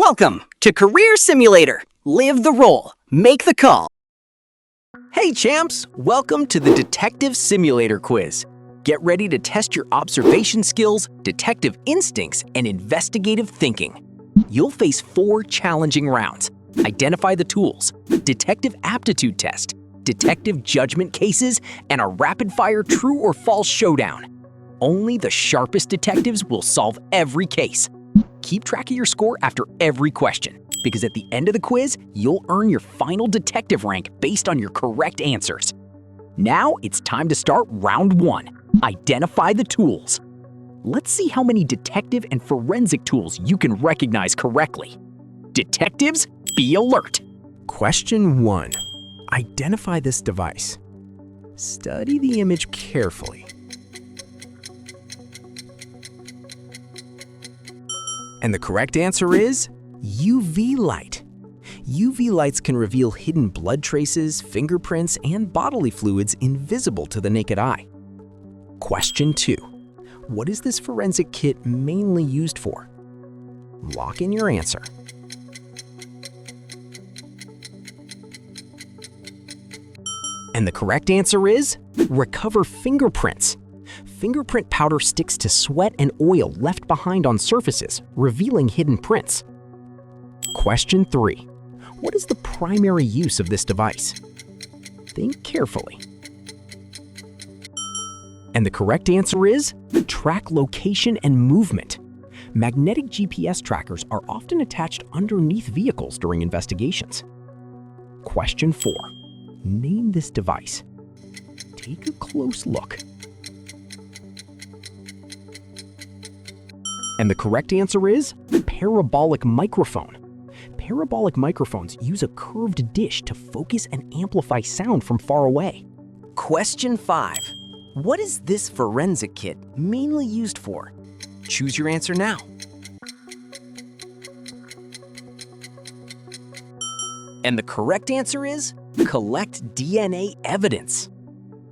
Welcome to Career Simulator. Live the role, make the call. Hey champs, welcome to the Detective Simulator quiz. Get ready to test your observation skills, detective instincts, and investigative thinking. You'll face 4 challenging rounds. Identify the tools, detective aptitude test, detective judgment cases, and a rapid-fire true or false showdown. Only the sharpest detectives will solve every case. Keep track of your score after every question, because at the end of the quiz, you'll earn your final detective rank based on your correct answers. Now it's time to start round 1. Identify the tools. Let's see how many detective and forensic tools you can recognize correctly. Detectives, be alert. Question 1. Identify this device. Study the image carefully. And the correct answer is UV light. UV lights can reveal hidden blood traces, fingerprints, and bodily fluids invisible to the naked eye. Question 2. What is this forensic kit mainly used for? Lock in your answer. And the correct answer is recover fingerprints. Fingerprint powder sticks to sweat and oil left behind on surfaces, revealing hidden prints. Question 3. What is the primary use of this device? Think carefully. And the correct answer is track location and movement. Magnetic GPS trackers are often attached underneath vehicles during investigations. Question 4. Name this device. Take a close look. And the correct answer is parabolic microphone. Parabolic microphones use a curved dish to focus and amplify sound from far away. Question 5. What is this forensic kit mainly used for? Choose your answer now. And the correct answer is collect DNA evidence.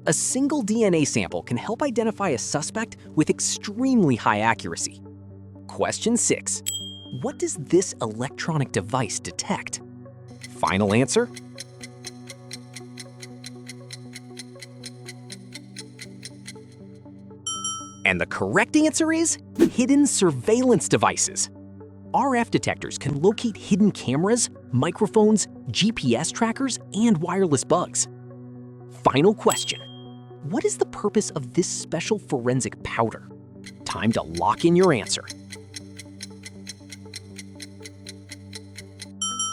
A single DNA sample can help identify a suspect with extremely high accuracy. Question 6. What does this electronic device detect? Final answer? And the correct answer is hidden surveillance devices. RF detectors can locate hidden cameras, microphones, GPS trackers, and wireless bugs. Final question. What is the purpose of this special forensic powder? Time to lock in your answer.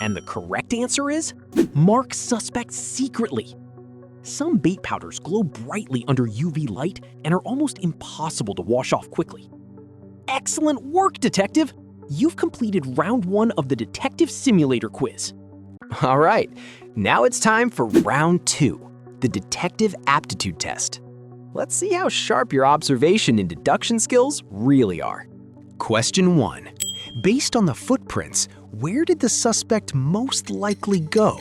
And the correct answer is mark suspects secretly. Some bait powders glow brightly under UV light and are almost impossible to wash off quickly. Excellent work, detective! You've completed round 1 of the Detective Simulator quiz. All right, now it's time for round 2, the Detective Aptitude test. Let's see how sharp your observation and deduction skills really are. Question 1. Based on the footprints, where did the suspect most likely go?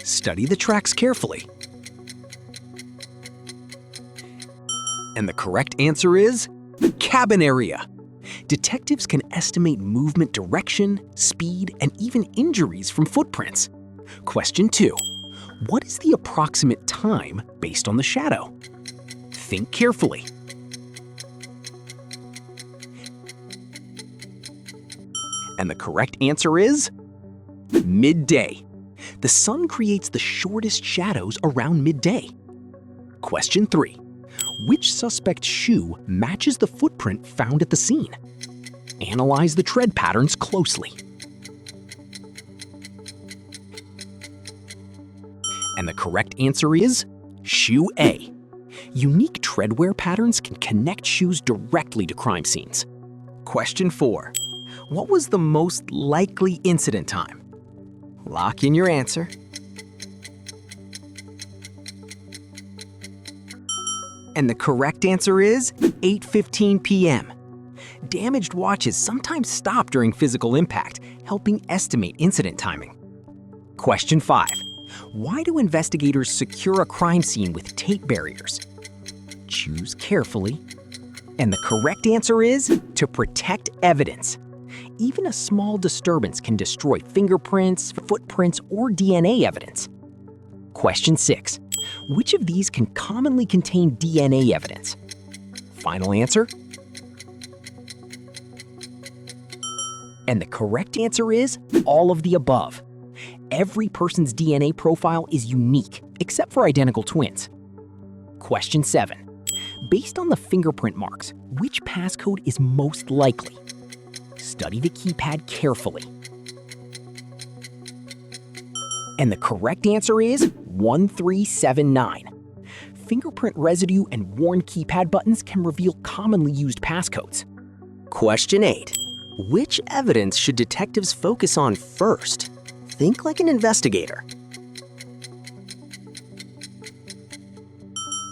Study the tracks carefully. And the correct answer is cabin area. Detectives can estimate movement direction, speed, and even injuries from footprints. Question 2. What is the approximate time based on the shadow? Think carefully. And the correct answer is midday. The sun creates the shortest shadows around midday. Question 3. Which suspect's shoe matches the footprint found at the scene? Analyze the tread patterns closely. And the correct answer is shoe A. Unique treadwear patterns can connect shoes directly to crime scenes. Question 4. What was the most likely incident time? Lock in your answer. And the correct answer is 8:15 p.m. Damaged watches sometimes stop during physical impact, helping estimate incident timing. Question 5. Why do investigators secure a crime scene with tape barriers? Choose carefully. And the correct answer is to protect evidence. Even a small disturbance can destroy fingerprints, footprints, or DNA evidence. Question 6. Which of these can commonly contain DNA evidence? Final answer? And the correct answer is all of the above. Every person's DNA profile is unique, except for identical twins. Question 7. Based on the fingerprint marks, which passcode is most likely? Study the keypad carefully. And the correct answer is 1379. Fingerprint residue and worn keypad buttons can reveal commonly used passcodes. Question 8. Which evidence should detectives focus on first? Think like an investigator.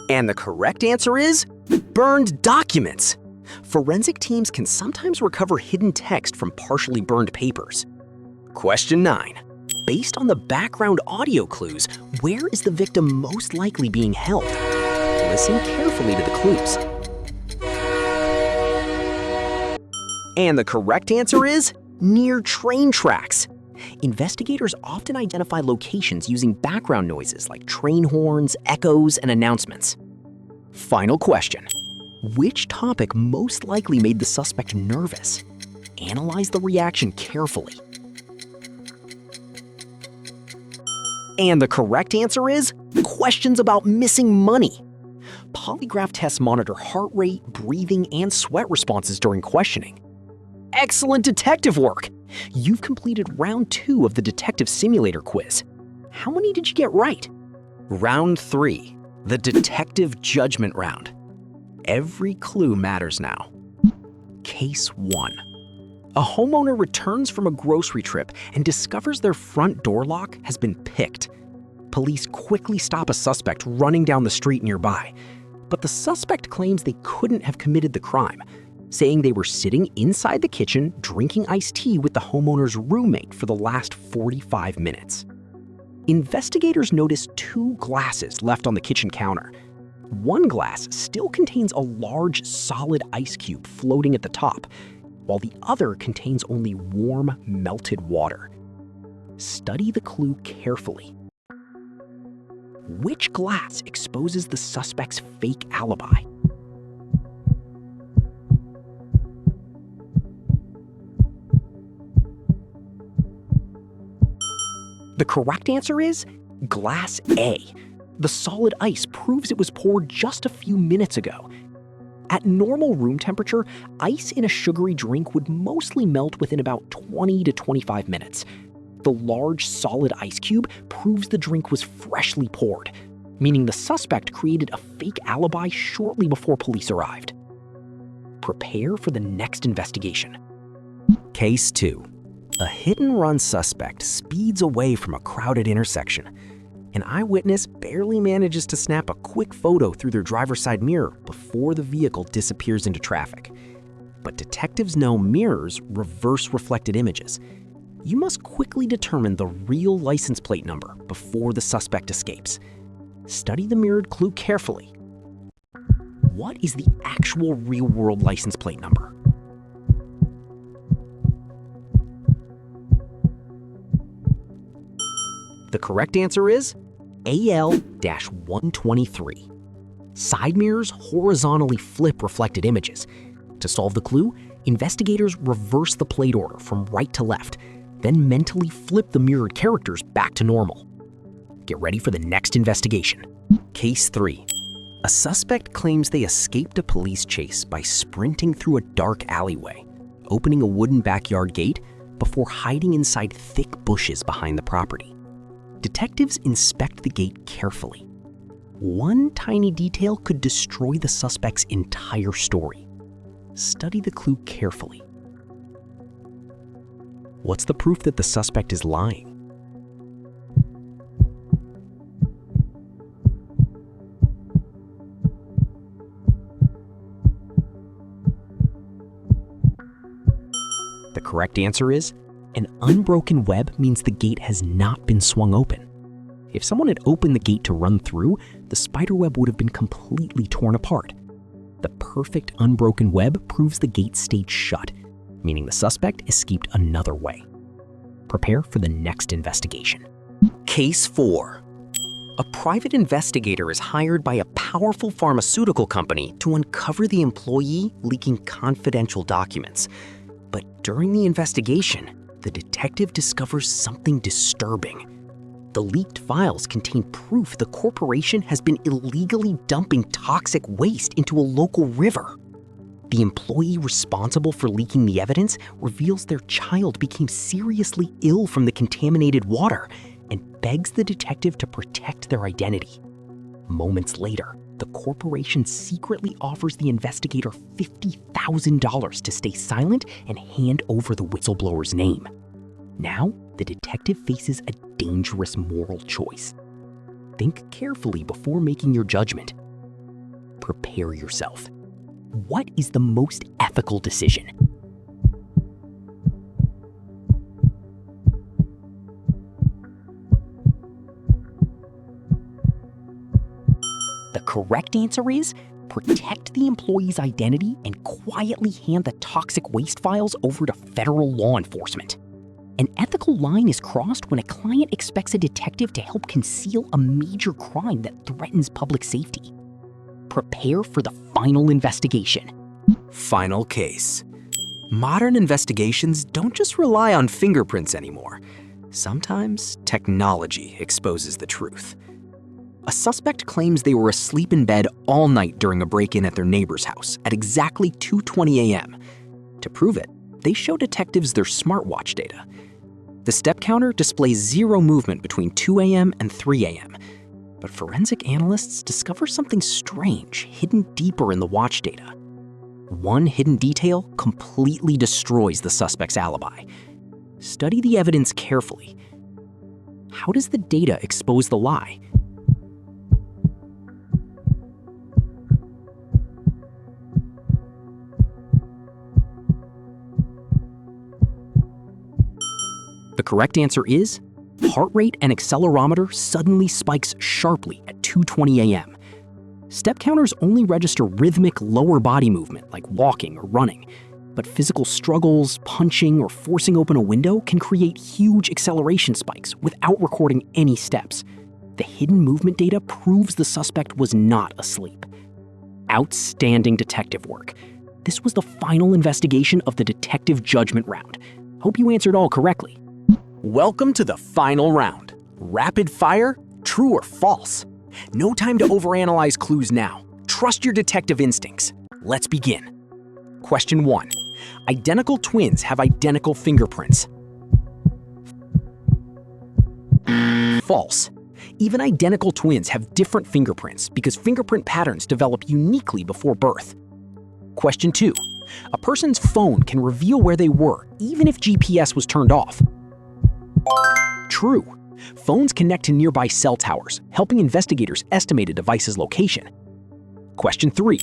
And the correct answer is burned documents. Forensic teams can sometimes recover hidden text from partially burned papers. Question 9. Based on the background audio clues, where is the victim most likely being held? Listen carefully to the clues. And the correct answer is near train tracks. Investigators often identify locations using background noises like train horns, echoes, and announcements. Final question. Which topic most likely made the suspect nervous? Analyze the reaction carefully. And the correct answer is questions about missing money. Polygraph tests monitor heart rate, breathing, and sweat responses during questioning. Excellent detective work! You've completed round 2 of the detective simulator quiz. How many did you get right? Round 3, the detective judgment round. Every clue matters now. Case 1. A homeowner returns from a grocery trip and discovers their front door lock has been picked. Police quickly stop a suspect running down the street nearby, but the suspect claims they couldn't have committed the crime, saying they were sitting inside the kitchen drinking iced tea with the homeowner's roommate for the last 45 minutes. Investigators notice 2 glasses left on the kitchen counter. One glass still contains a large, solid ice cube floating at the top, while the other contains only warm, melted water. Study the clue carefully. Which glass exposes the suspect's fake alibi? The correct answer is glass A. The solid ice proves it was poured just a few minutes ago. At normal room temperature, ice in a sugary drink would mostly melt within about 20 to 25 minutes. The large solid ice cube proves the drink was freshly poured, meaning the suspect created a fake alibi shortly before police arrived. Prepare for the next investigation. Case 2. A hit-and-run suspect speeds away from a crowded intersection. An eyewitness barely manages to snap a quick photo through their driver's side mirror before the vehicle disappears into traffic. But detectives know mirrors reverse reflected images. You must quickly determine the real license plate number before the suspect escapes. Study the mirrored clue carefully. What is the actual real-world license plate number? The correct answer is AL-123. Side mirrors horizontally flip reflected images. To solve the clue, investigators reverse the plate order from right to left, then mentally flip the mirrored characters back to normal. Get ready for the next investigation. Case 3. A suspect claims they escaped a police chase by sprinting through a dark alleyway, opening a wooden backyard gate before hiding inside thick bushes behind the property. Detectives inspect the gate carefully. One tiny detail could destroy the suspect's entire story. Study the clue carefully. What's the proof that the suspect is lying? The correct answer is an unbroken web means the gate has not been swung open. If someone had opened the gate to run through, the spiderweb would have been completely torn apart. The perfect unbroken web proves the gate stayed shut. meaning the suspect escaped another way. Prepare for the next investigation. Case 4. A private investigator is hired by a powerful pharmaceutical company to uncover the employee leaking confidential documents. But during the investigation, the detective discovers something disturbing. The leaked files contain proof the corporation has been illegally dumping toxic waste into a local river. The employee responsible for leaking the evidence reveals their child became seriously ill from the contaminated water and begs the detective to protect their identity. Moments later, the corporation secretly offers the investigator $50,000 to stay silent and hand over the whistleblower's name. Now, the detective faces a dangerous moral choice. Think carefully before making your judgment. Prepare yourself. What is the most ethical decision? The correct answer is protect the employee's identity and quietly hand the toxic waste files over to federal law enforcement. An ethical line is crossed when a client expects a detective to help conceal a major crime that threatens public safety. Prepare for the final investigation. Final case. Modern investigations don't just rely on fingerprints anymore. Sometimes technology exposes the truth. A suspect claims they were asleep in bed all night during a break-in at their neighbor's house at exactly 2:20 a.m. To prove it, they show detectives their smartwatch data. The step counter displays 0 movement between 2 a.m. and 3 a.m. But forensic analysts discover something strange hidden deeper in the watch data. One hidden detail completely destroys the suspect's alibi. Study the evidence carefully. How does the data expose the lie? The correct answer is heart rate and accelerometer suddenly spikes sharply at 2:20 a.m. Step counters only register rhythmic lower body movement like walking or running, but physical struggles, punching, or forcing open a window can create huge acceleration spikes without recording any steps. The hidden movement data proves the suspect was not asleep. Outstanding detective work. This was the final investigation of the detective judgment round. Hope you answered all correctly. Welcome to the final round. Rapid fire, true or false? No time to overanalyze clues now. Trust your detective instincts. Let's begin. Question 1. Identical twins have identical fingerprints. False. Even identical twins have different fingerprints because fingerprint patterns develop uniquely before birth. Question 2. A person's phone can reveal where they were even if GPS was turned off. True. Phones connect to nearby cell towers, helping investigators estimate a device's location. Question 3.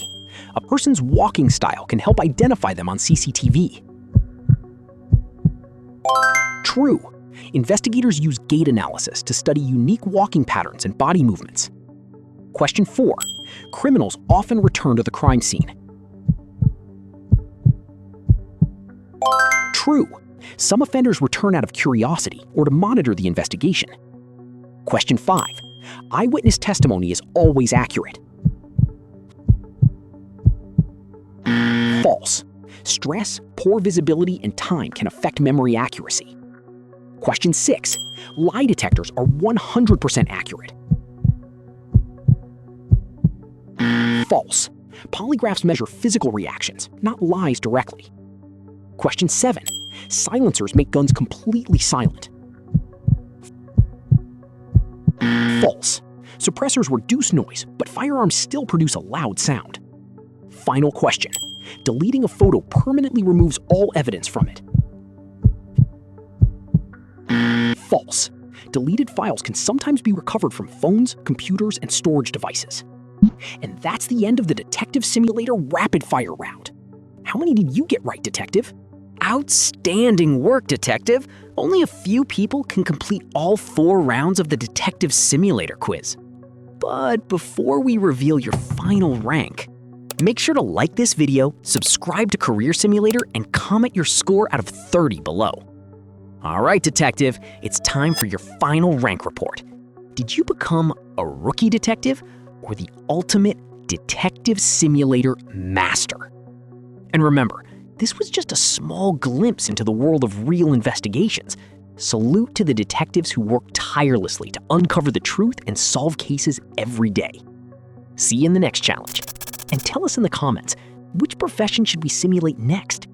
A person's walking style can help identify them on CCTV. True. Investigators use gait analysis to study unique walking patterns and body movements. Question 4. Criminals often return to the crime scene. True. Some offenders return out of curiosity or to monitor the investigation. Question 5. Eyewitness testimony is always accurate. False. Stress, poor visibility, and time can affect memory accuracy. Question 6. Lie detectors are 100% accurate. False. Polygraphs measure physical reactions, not lies directly. Question 7. Silencers make guns completely silent. False. Suppressors reduce noise, but firearms still produce a loud sound. Final question. Deleting a photo permanently removes all evidence from it. False. Deleted files can sometimes be recovered from phones, computers, and storage devices. And that's the end of the Detective Simulator Rapid Fire round. How many did you get right, Detective? Outstanding work, Detective! Only a few people can complete all 4 rounds of the Detective Simulator quiz. But before we reveal your final rank, Make sure to like this video, subscribe to Career Simulator, and comment your score out of 30 below. All right, detective, it's time for your final rank report. Did you become a rookie detective or the ultimate detective simulator master? And remember, this was just a small glimpse into the world of real investigations. Salute to the detectives who work tirelessly to uncover the truth and solve cases every day. See you in the next challenge. And tell us in the comments, which profession should we simulate next?